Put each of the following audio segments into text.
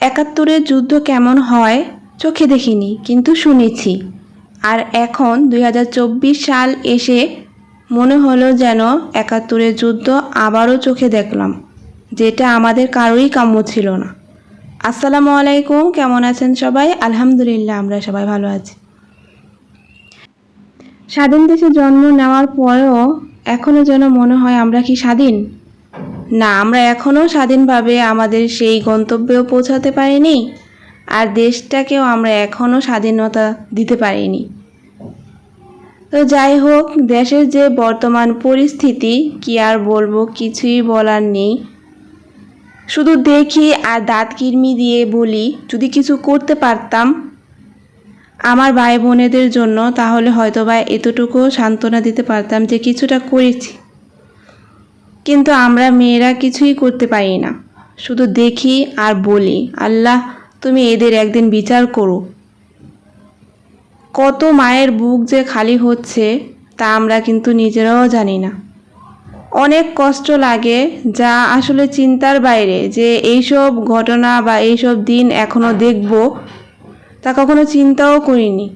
একাত্তরের যুদ্ধ কেমন হয় চোখে দেখিনি, কিন্তু শুনেছি। আর এখন 2024 সাল এসে মনে হলো যেন একাত্তরের যুদ্ধ আবারও চোখে দেখলাম, যেটা আমাদের কারোই কাম্য ছিল না। আসসালামু আলাইকুম, কেমন আছেন সবাই? আলহামদুলিল্লাহ, আমরা সবাই ভালো আছি। স্বাধীন দেশে জন্ম নেওয়ার পরেও এখনও যেন মনে হয় আমরা কি স্বাধীন? না, আমরা এখনও স্বাধীনভাবে আমাদের সেই গন্তব্যেও পৌঁছাতে পারিনি, আর দেশটাকেও আমরা এখনও স্বাধীনতা দিতে পারিনি। তো যাই হোক, দেশের যে বর্তমান পরিস্থিতি কি আর বলবো, কিছুই বলার নেই। শুধু দেখি আর দাঁত কিরমি দিয়ে বলি, যদি কিছু করতে পারতাম আমার ভাই বোনেদের জন্য, তাহলে হয়তোবা এতটুকু সান্ত্বনা দিতে পারতাম যে কিছুটা করেছি। কিন্তু আমরা মেয়েরা কিছুই করতে পারি না, শুধু দেখি আর বলি, আল্লাহ তুমি এদের একদিন বিচার করো। কত মায়ের বুক যে খালি হচ্ছে তা আমরা কিন্তু নিজেরাও জানি না। অনেক কষ্ট লাগে, যা আসলে চিন্তার বাইরে, যে এইসব ঘটনা বা এইসব দিন এখনো দেখব তা কখনো চিন্তাও করিনি।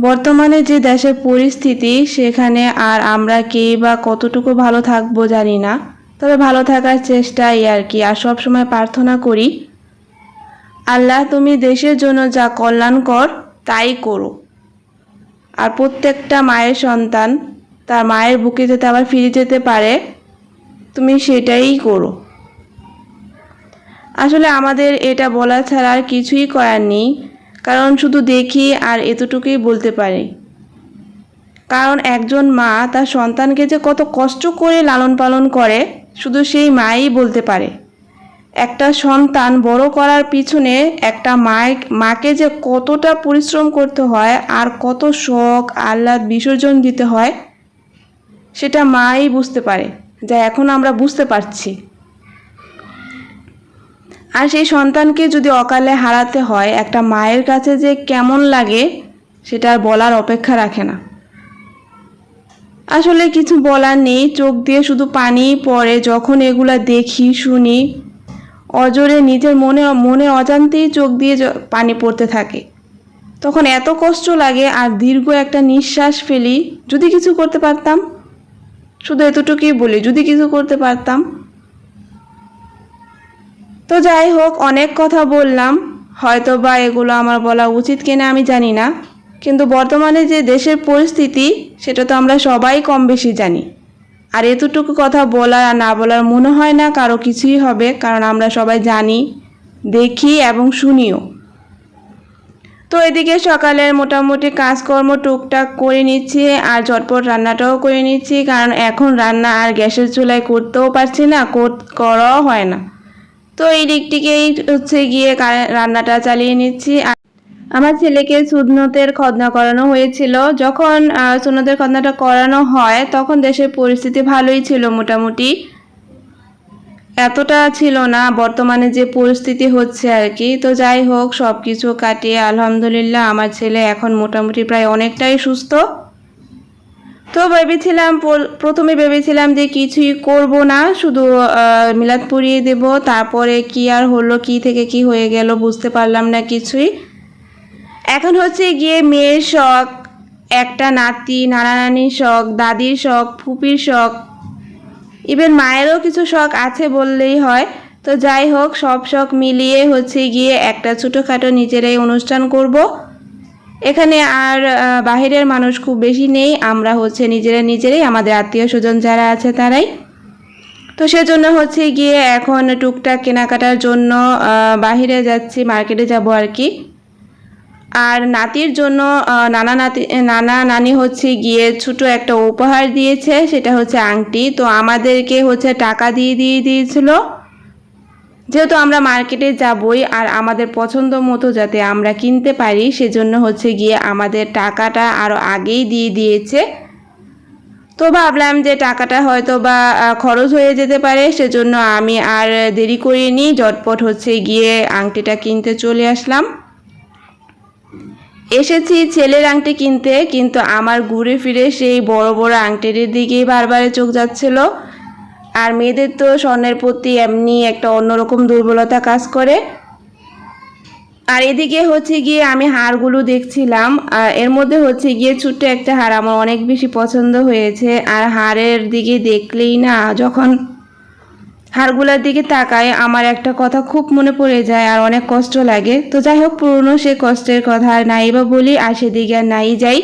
বর্তমানে যে দেশের পরিস্থিতি, সেখানে আর আমরা কে বা কতটুকু ভালো থাকবো জানি না, তবে ভালো থাকার চেষ্টাই আর কি। আর সবসময় প্রার্থনা করি, আল্লাহ তুমি দেশের জন্য যা কল্যাণকর তাই করো। আর প্রত্যেকটা মায়ের সন্তান তার মায়ের বুকে যাতে আবার ফিরে যেতে পারে, তুমি সেটাই করো। আসলে আমাদের এটা বলা ছাড়া আর কিছুই করার নেই, কারণ শুধু দেখি আর এতটুকুই বলতে পারি। কারণ একজন মা তার সন্তানকে যে কত কষ্ট করে লালন পালন করে, শুধু সেই মাই বলতে পারে। একটা সন্তান বড় করার পিছনে একটা মাকে যে কতটা পরিশ্রম করতে হয় আর কত শখ আহ্লাদ বিসর্জন দিতে হয়, সেটা মাই বুঝতে পারে, যা এখন আমরা বুঝতে পারছি। আর সেই সন্তানকে যদি অকালে হারাতে হয়, একটা মায়ের কাছে যে কেমন লাগে সেটা আর বলার অপেক্ষা রাখে না। আসলে কিছু বলার নেই, চোখ দিয়ে শুধু পানি পড়ে যখন এগুলা দেখি শুনি। অজরে নিজের মনে অজান্তেই চোখ দিয়ে পানি পড়তে থাকে। তখন এত কষ্ট লাগে আর দীর্ঘ একটা নিঃশ্বাস ফেলি, যদি কিছু করতে পারতাম। শুধু এতটুকুই বলি, যদি কিছু করতে পারতাম। তো যাই হোক, অনেক কথা বললাম, হয়তো বা এগুলো আমার বলা উচিত কিনা আমি জানি না, কিন্তু বর্তমানে যে দেশের পরিস্থিতি সেটা তো আমরা সবাই কম বেশি জানি। আর এতটুকু কথা বলার আর না বলার মনে হয় না কারো কিছুই হবে, কারণ আমরা সবাই জানি, দেখি এবং শুনিও। তো এদিকে সকালের মোটামুটি কাজকর্ম টুকটাক করে নিচ্ছি, আর ঝটপট রান্নাটাও করে নিচ্ছি, কারণ এখন রান্না আর গ্যাসের চুলায় করতেও পারছি না, করাও হয় না। তো এই দিকটিকেই হচ্ছে গিয়ে রান্নাটা চালিয়ে নিচ্ছি। আমার ছেলেকে সুন্নতের খতনা করানো হয়েছিল। যখন সুন্নতের খতনাটা করানো হয় তখন দেশের পরিস্থিতি ভালোই ছিল, মোটামুটি এতটা ছিল না বর্তমানে যে পরিস্থিতি হচ্ছে আর কি। তো যাই হোক, সব কিছু কাটিয়ে আলহামদুলিল্লাহ আমার ছেলে এখন মোটামুটি প্রায় অনেকটাই সুস্থ। তো প্রথমে ভেবেছিলাম যে কিছুই করব না, শুধু মিলাদ পড়িয়ে দেব। তারপরে কি আর হলো, কি থেকে কি হয়ে গেল বুঝতে পারলাম না কিছুই। এখন হচ্ছে গিয়ে মেয়ের শখ, একটা নাতি, নানা নানির শখ, দাদির শখ, ফুপির শখ, ইভেন মায়েরও কিছু শখ আছে বললেই হয়। তো যাই হোক, সব শখ মিলিয়ে হচ্ছে গিয়ে একটা ছোটোখাটো নিজেরাই অনুষ্ঠান করব। এখানে আর বাহিরের মানুষ খুব বেশি নেই, আমরা হচ্ছে নিজেরাই আমাদের আত্মীয় স্বজন যারা আছে তারাই। তো সেজন্য হচ্ছে গিয়ে এখন টুকটাক কেনাকাটার জন্য বাহিরে যাচ্ছি, মার্কেটে যাব আর কি। আর নাতির জন্য নানা নানি হচ্ছে গিয়ে ছোট একটা উপহার দিয়েছে, সেটা হচ্ছে আংটি। তো আমাদেরকে হচ্ছে টাকা দিয়েছিল, যেহেতু আমরা মার্কেটে যাবই আর আমাদের পছন্দ মতো যাতে আমরা কিনতে পারি, সেজন্য হচ্ছে গিয়ে আমাদের টাকাটা আরও আগেই দিয়ে দিয়েছে। তো ভাবলাম যে টাকাটা হয়তো বা খরচ হয়ে যেতে পারে, সেজন্য আমি আর দেরি করিনি, ঝটপট হচ্ছে গিয়ে আংটিটা কিনতে চলে আসলাম। এসেছি ছেলের আংটি কিনতে, কিন্তু আমার ঘুরে ফিরে সেই বড় বড় আংটির দিকেই বারবার চোখ যাচ্ছিল। আর মেয়েদের তো স্বর্ণের প্রতি এমনি একটা অন্যরকম দুর্বলতা কাজ করে। আর এদিকে হচ্ছে গিয়ে আমি হারগুলো দেখছিলাম, এর মধ্যে হচ্ছে গিয়ে ছোট্ট একটা হার আমার অনেক বেশি পছন্দ হয়েছে। আর হারের দিকে দেখলেই না, যখন হারগুলার দিকে তাকায় আমার একটা কথা খুব মনে পড়ে যায় আর অনেক কষ্ট লাগে। তো যাই হোক, পুরনো সে কষ্টের কথা আর নাই বা বলি, আর সেদিকে আর নাই যাই।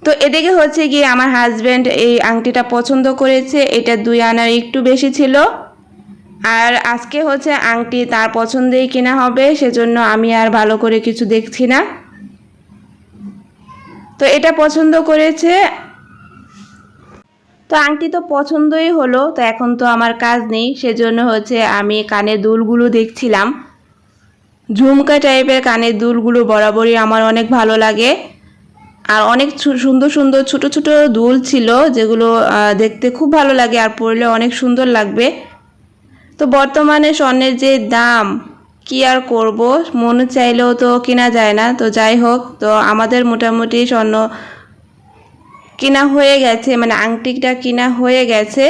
তো এদিকে হচ্ছে গিয়ে আমার হাজব্যান্ড এই আংটিটা পছন্দ করেছে, এটা 2 আনার একটু বেশি ছিল। আর আজকে হচ্ছে আংটি তার পছন্দেই কেনা হবে, সেজন্য আমি আর ভালো করে কিছু দেখছি না। তো এটা পছন্দ করেছে, তো আংটি তো পছন্দই হলো। তো এখন তো আমার কাজ নেই, সেজন্য হচ্ছে আমি কানের দুলগুলো দেখছিলাম। ঝুমকা টাইপের কানের দুলগুলো বরাবরই আমার অনেক ভালো লাগে। আর অনেক সুন্দর সুন্দর ছোট ছোট দুল ছিল, যেগুলো দেখতে খুব ভালো লাগে আর পরলে অনেক সুন্দর লাগবে। তো বর্তমানে স্বর্ণের যে দাম, কি আর করব, মনে চাইলেও তো কেনা যায় না। তো যাই হোক, তো আমাদের মোটামুটি স্বর্ণ কেনা হয়ে গেছে, মানে আংটিটা কেনা হয়ে গেছে।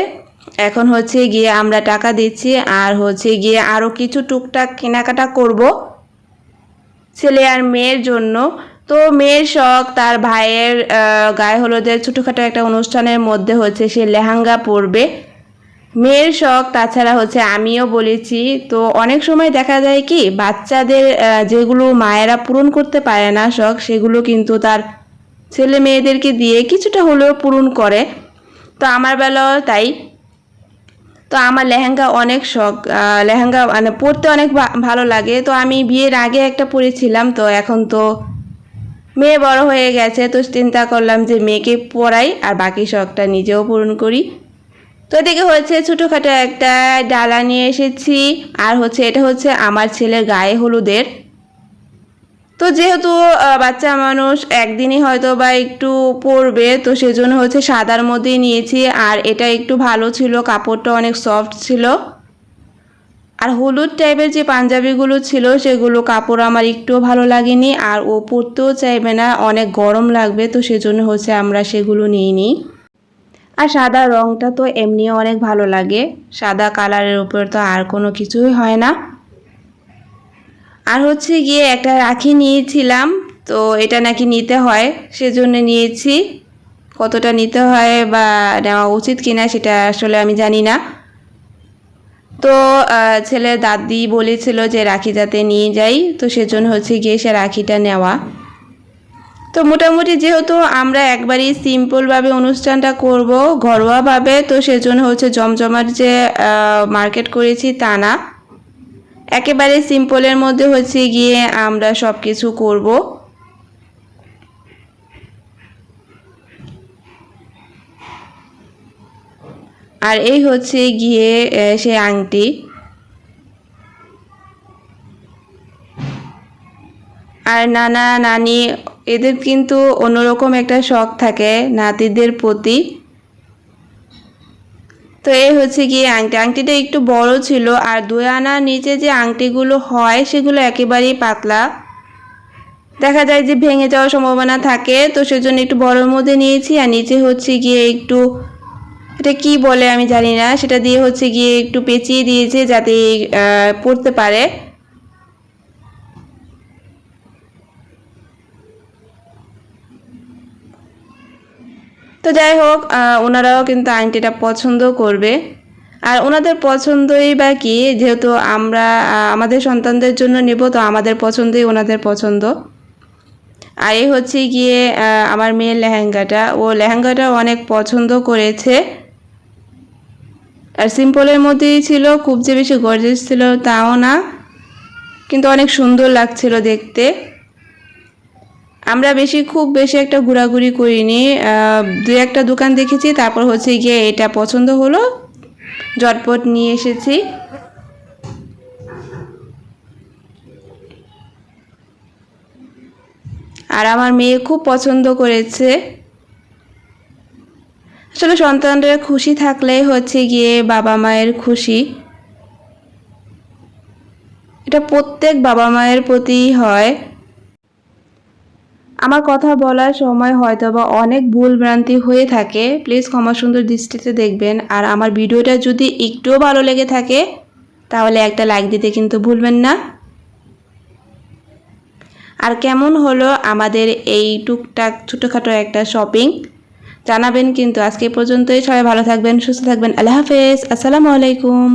এখন হচ্ছে গিয়ে আমরা টাকা দিচ্ছি আর হচ্ছে গিয়ে আরও কিছু টুকটাক কেনাকাটা করব ছেলে আর মেয়ের জন্য। তো মেয়ের শখ, তার ভাইয়ের গায়ে হলুদের ছোটোখাটো একটা অনুষ্ঠানের মধ্যে হচ্ছে সে লেহেঙ্গা পরবে, মেয়ের শখ। তাছাড়া হচ্ছে আমিও বলেছি। তো অনেক সময় দেখা যায় কি, বাচ্চাদের যেগুলো মায়েরা পূরণ করতে পারে না শখ, সেগুলো কিন্তু তার ছেলে মেয়েদেরকে দিয়ে কিছুটা হলেও পূরণ করে। তো আমার বেলাও তাই। তো আমার লেহেঙ্গা অনেক শখ, লেহেঙ্গা মানে পরতে অনেক ভালো লাগে। তো আমি বিয়ের আগে একটা পরেছিলাম, তো এখন তো মেয়ে বড় হয়ে গেছে, তো চিন্তা করলাম যে মেয়েকে পরাই আর বাকি শখটা নিজেও পূরণ করি। তো এদিকে হচ্ছে ছোটোখাটো একটা ডালা নিয়ে এসেছি। আর হচ্ছে এটা হচ্ছে আমার ছেলের গায়ে হলুদের। তো যেহেতু বাচ্চা মানুষ একদিনই হয়তো বা একটু পরবে, তো সেজন্য হচ্ছে সাদার মধ্যেই নিয়েছি। আর এটা একটু ভালো ছিল, কাপড়টা অনেক সফট ছিল। আর হলুদ টাইপের যে পাঞ্জাবিগুলো ছিল, সেগুলো কাপড় আমার একটুও ভালো লাগেনি, আর ও পরতেও চাইবে না, অনেক গরম লাগবে। তো সেজন্য হচ্ছে আমরা সেগুলো নিইনি। আর সাদা রঙটা তো এমনিও অনেক ভালো লাগে, সাদা কালারের উপর তো আর কোনো কিছুই হয় না। আর হচ্ছে গিয়ে একটা রাখি নিয়েছিলাম, তো এটা নাকি নিতে হয়, সেজন্য নিয়েছি। কতটা নিতে হয় বা নেওয়া উচিত কিনা সেটা আসলে আমি জানি না। তো ছেলের দাদি বলেছিল যে রাখি যাতে নিয়ে যাই, তো সেজন্য হচ্ছে গিয়ে সে রাখিটা নেওয়া। তো মোটামুটি যেহেতু আমরা একবারই সিম্পলভাবে অনুষ্ঠানটা করব, ঘরোয়াভাবে, তো সেজন্য হচ্ছে জমজমাট যে মার্কেট করেছি তা না, একেবারে সিম্পলের মধ্যে হচ্ছে গিয়ে আমরা সব কিছু করব। আর এই হচ্ছে গিয়ে সে আংটি। আর নানা নানি এদের কিন্তু অন্যরকম একটা শখ থাকে নাতিদের প্রতি। তো এই হচ্ছে গিয়ে আংটিটা একটু বড় ছিল, আর 2 আনার নিচে যে আংটিগুলো হয় সেগুলো একেবারেই পাতলা, দেখা যায় যে ভেঙে যাওয়ার সম্ভাবনা থাকে। তো সেজন্য একটু বড়র মধ্যে নিয়েছি। আর নিচে হচ্ছে গিয়ে একটু, এটা কি বলে আমি জানি না, সেটা দিয়ে হচ্ছে গিয়ে একটু পেঁচিয়ে দিয়েছে যাতে পড়তে পারে। তো যাই হোক, ওনারাও কিন্তু আংটিটা পছন্দ করবে। আর ওনাদের পছন্দই বা কি, যেহেতু আমরা আমাদের সন্তানদের জন্য নেব, তো আমাদের পছন্দই ওনাদের পছন্দ। আর এই হচ্ছে গিয়ে আমার মেয়ের লেহেঙ্গাটা, ও লেহেঙ্গাটা অনেক পছন্দ করেছে। আর সিম্পলের মধ্যেই ছিল, খুব যে বেশি গর্জিয়াস ছিল তাও না, কিন্তু অনেক সুন্দর লাগছিল দেখতে। আমরা খুব বেশি একটা ঘোরাঘুরি করিনি, 2-1টা দোকান দেখেছি, তারপর হচ্ছে গিয়ে এটা পছন্দ হলো, ঝটপট নিয়ে এসেছি। আর আমার মেয়ে খুব পছন্দ করেছে। আসলে সন্তানরা খুশি থাকলেই হচ্ছে গিয়ে বাবা মায়ের খুশি, এটা প্রত্যেক বাবা মায়ের প্রতিই হয়। আমার কথা বলার সময় হয়তোবা অনেক ভুল ভ্রান্তি হয়ে থাকে, প্লিজ ক্ষমা সুন্দর দৃষ্টিতে দেখবেন। আর আমার ভিডিওটা যদি একটুও ভালো লেগে থাকে তাহলে একটা লাইক দিতে কিন্তু ভুলবেন না। আর কেমন হলো আমাদের এই টুকটাক ছোটোখাটো একটা শপিং জানাবেন কিন্তু। আজকে পর্যন্তই, সবাই ভালো থাকবেন, সুস্থ থাকবেন। আল্লাহ হাফেজ, আসসালামু আলাইকুম।